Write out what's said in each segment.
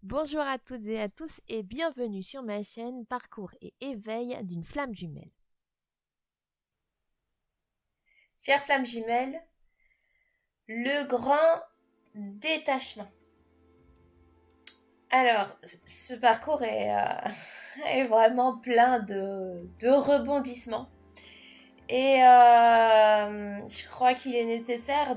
Bonjour à toutes et à tous et bienvenue sur ma chaîne Parcours et éveil d'une flamme jumelle. Chère flamme jumelle, le grand détachement. Alors, ce parcours est vraiment plein de rebondissements. Et je crois qu'il est nécessaire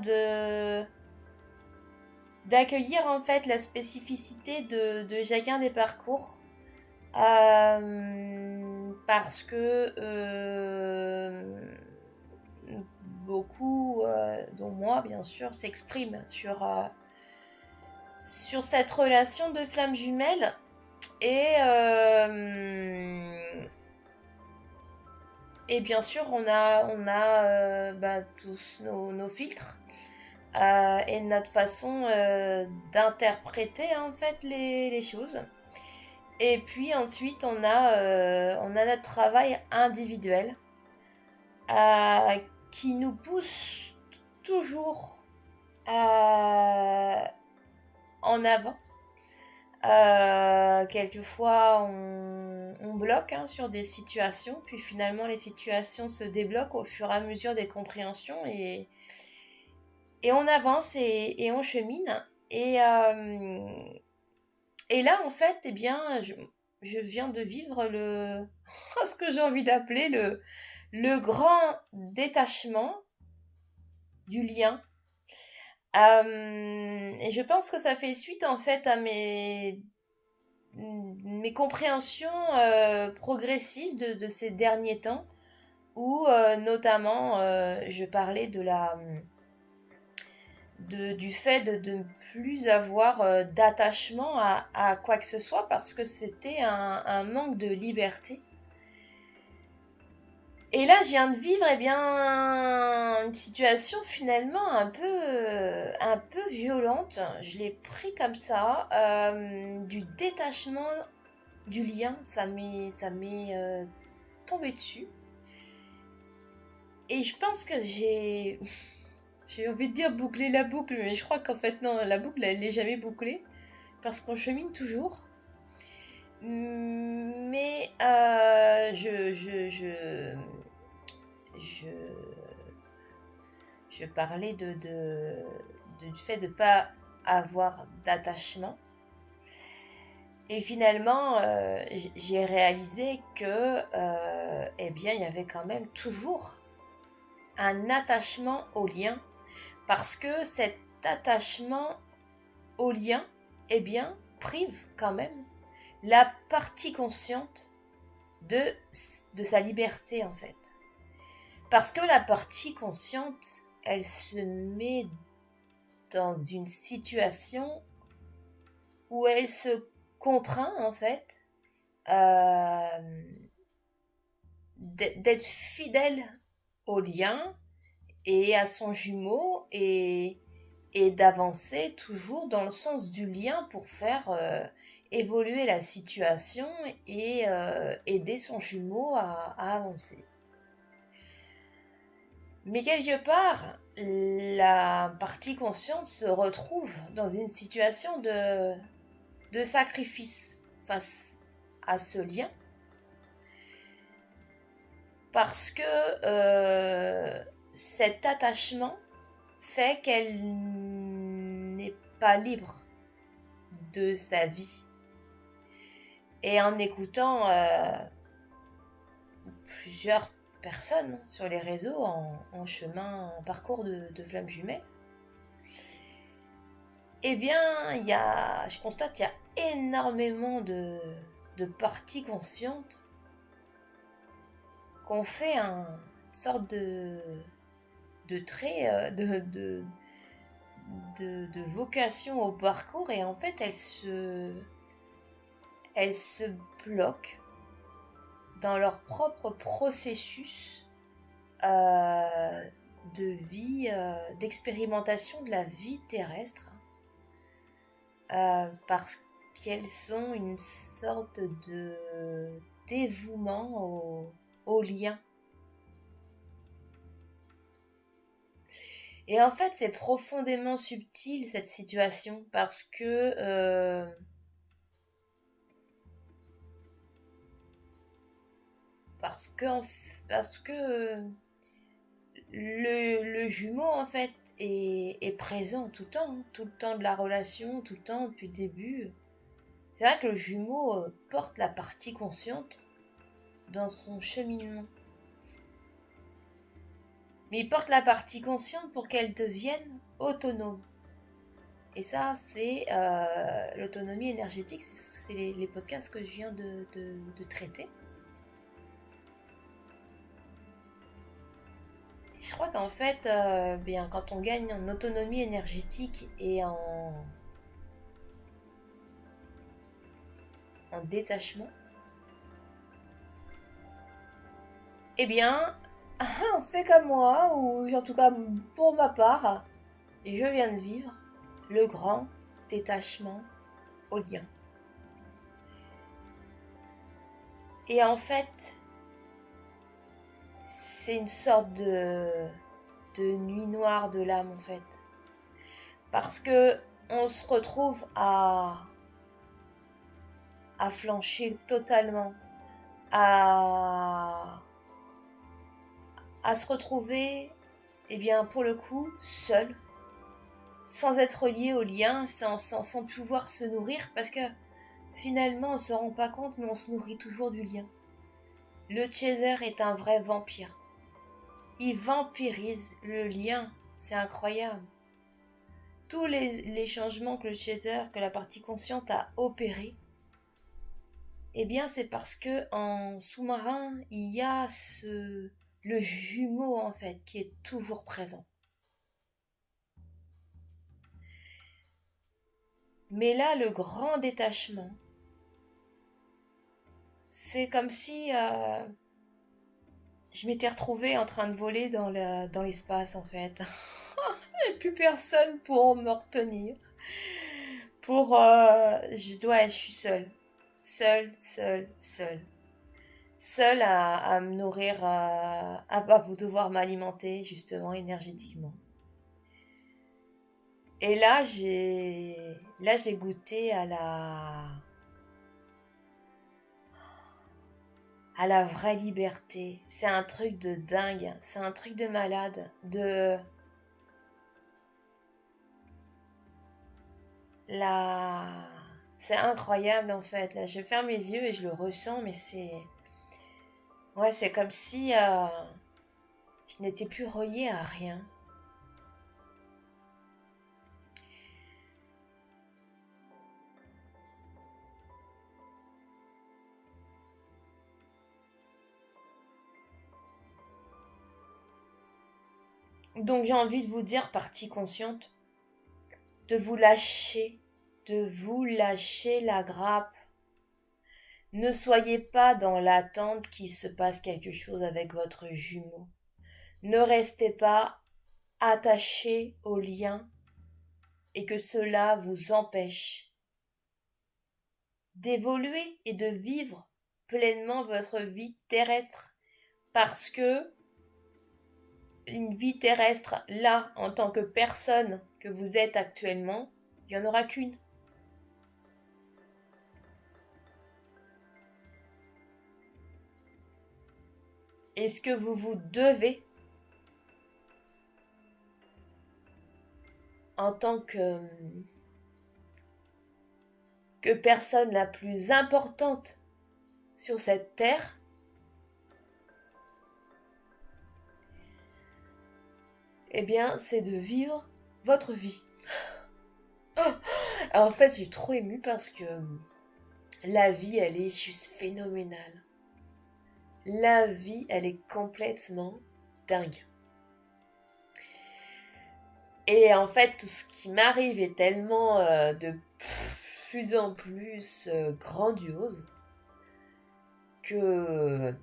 d'accueillir en fait la spécificité de chacun des parcours. Parce que beaucoup, dont moi bien sûr, s'expriment sur cette relation de flamme jumelle et bien sûr on a tous nos filtres et notre façon d'interpréter en fait les choses. Et puis ensuite on a notre travail individuel qui nous pousse toujours en avant. Quelquefois on bloque sur des situations, puis finalement les situations se débloquent au fur et à mesure des compréhensions et on avance et on chemine. Et là en fait, eh bien, je viens de vivre ce que j'ai envie d'appeler le grand détachement du lien. Et je pense que ça fait suite en fait à mes compréhensions progressives de ces derniers temps, où notamment je parlais du fait de ne plus avoir d'attachement à quoi que ce soit parce que c'était un manque de liberté. Et là, je viens de vivre une situation finalement un peu violente. Je l'ai pris comme ça, du détachement du lien. Ça m'est tombé dessus. Et je pense que j'ai envie de dire boucler la boucle, mais je crois qu'en fait non, la boucle elle n'est jamais bouclée parce qu'on chemine toujours. Mais je, je parlais du fait de ne pas avoir d'attachement. Et finalement, j'ai réalisé que, eh bien, il y avait quand même toujours un attachement au lien, parce que cet attachement au lien, eh bien, prive quand même la partie consciente de sa liberté, en fait. Parce que la partie consciente, elle se met dans une situation où elle se contraint, en fait, euh, d'être fidèle au lien et à son jumeau et d'avancer toujours dans le sens du lien pour faire évoluer la situation et aider son jumeau à avancer. Mais quelque part, la partie consciente se retrouve dans une situation de sacrifice face à ce lien, parce que cet attachement fait qu'elle n'est pas libre de sa vie. Et en écoutant plusieurs personnes sur les réseaux en parcours de flamme jumelle, eh bien, je constate qu'il y a énormément de parties conscientes qu'on fait une sorte de trait, de vocation au parcours, et en fait, elles se bloquent dans leur propre processus de vie, d'expérimentation de la vie terrestre, parce qu'elles ont une sorte de dévouement au lien. Et en fait, c'est profondément subtil cette situation parce que en f- parce que le jumeau en fait est présent tout le temps, hein, tout le temps de la relation, tout le temps depuis le début. C'est vrai que le jumeau porte la partie consciente dans son cheminement. Mais il porte la partie consciente pour qu'elle devienne autonome. Et ça, c'est l'autonomie énergétique, c'est les podcasts que je viens de traiter. Et je crois qu'en fait, bien, quand on gagne en autonomie énergétique et en détachement, eh bien, on fait comme moi, ou en tout cas pour ma part, je viens de vivre le grand détachement au lien. Et en fait, c'est une sorte de nuit noire de l'âme en fait. Parce que on se retrouve à flancher totalement, à se retrouver, eh bien, pour le coup, seul, sans être lié au lien, sans pouvoir se nourrir, parce que finalement, on se rend pas compte, mais on se nourrit toujours du lien. Le chaser est un vrai vampire. Il vampirise le lien, c'est incroyable. Tous les changements que le chaser, que la partie consciente a opérés, eh bien, c'est parce que en sous-marin, il y a le jumeau en fait qui est toujours présent. Mais là, le grand détachement, c'est comme si je m'étais retrouvée en train de voler dans l'espace en fait. Et plus personne pour me retenir. Je suis seule. Seule. Seule à me nourrir, à devoir m'alimenter justement énergétiquement. Et là j'ai goûté à la vraie liberté. C'est un truc de dingue, c'est un truc de malade, la c'est incroyable en fait. Là, je ferme les yeux et je le ressens, mais c'est comme si je n'étais plus reliée à rien. Donc j'ai envie de vous dire, partie consciente, de vous lâcher la grappe. Ne soyez pas dans l'attente qu'il se passe quelque chose avec votre jumeau. Ne restez pas attaché au lien et que cela vous empêche d'évoluer et de vivre pleinement votre vie terrestre. Parce que une vie terrestre, là, en tant que personne que vous êtes actuellement, il n'y en aura qu'une. Et ce que vous vous devez, en tant que personne la plus importante sur cette terre, eh bien, c'est de vivre votre vie. En fait, j'ai trop ému parce que la vie, elle est juste phénoménale. La vie, elle est complètement dingue. Et en fait, tout ce qui m'arrive est tellement de plus en plus grandiose que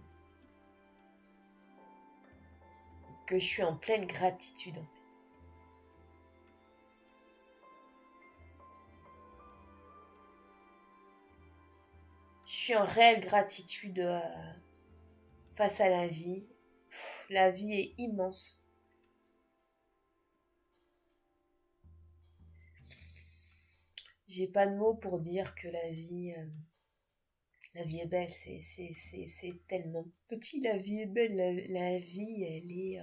je suis en pleine gratitude en fait. Je suis en réelle gratitude face à la vie. La vie est immense. j'ai pas de mots pour dire que la vie est belle, c'est tellement petit, la vie est belle, la vie, elle est...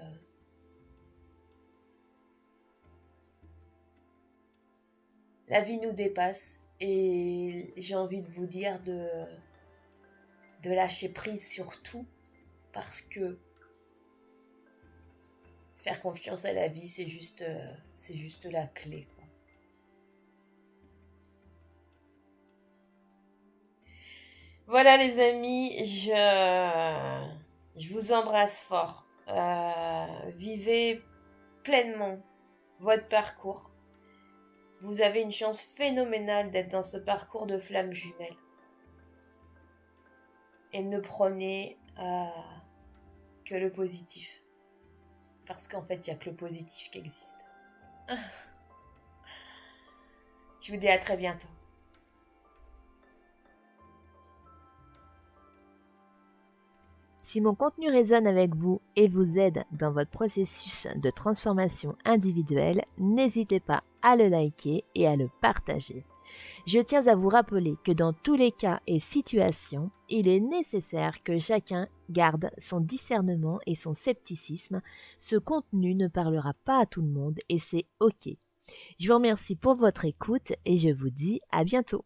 La vie nous dépasse et j'ai envie de vous dire de lâcher prise sur tout parce que faire confiance à la vie, c'est juste la clé, quoi. Voilà les amis, je vous embrasse fort. Vivez pleinement votre parcours. Vous avez une chance phénoménale d'être dans ce parcours de flammes jumelles. Et ne prenez que le positif. Parce qu'en fait, il n'y a que le positif qui existe. Je vous dis à très bientôt. Si mon contenu résonne avec vous et vous aide dans votre processus de transformation individuelle, n'hésitez pas à le liker et à le partager. Je tiens à vous rappeler que dans tous les cas et situations, il est nécessaire que chacun garde son discernement et son scepticisme. Ce contenu ne parlera pas à tout le monde et c'est OK. Je vous remercie pour votre écoute et je vous dis à bientôt.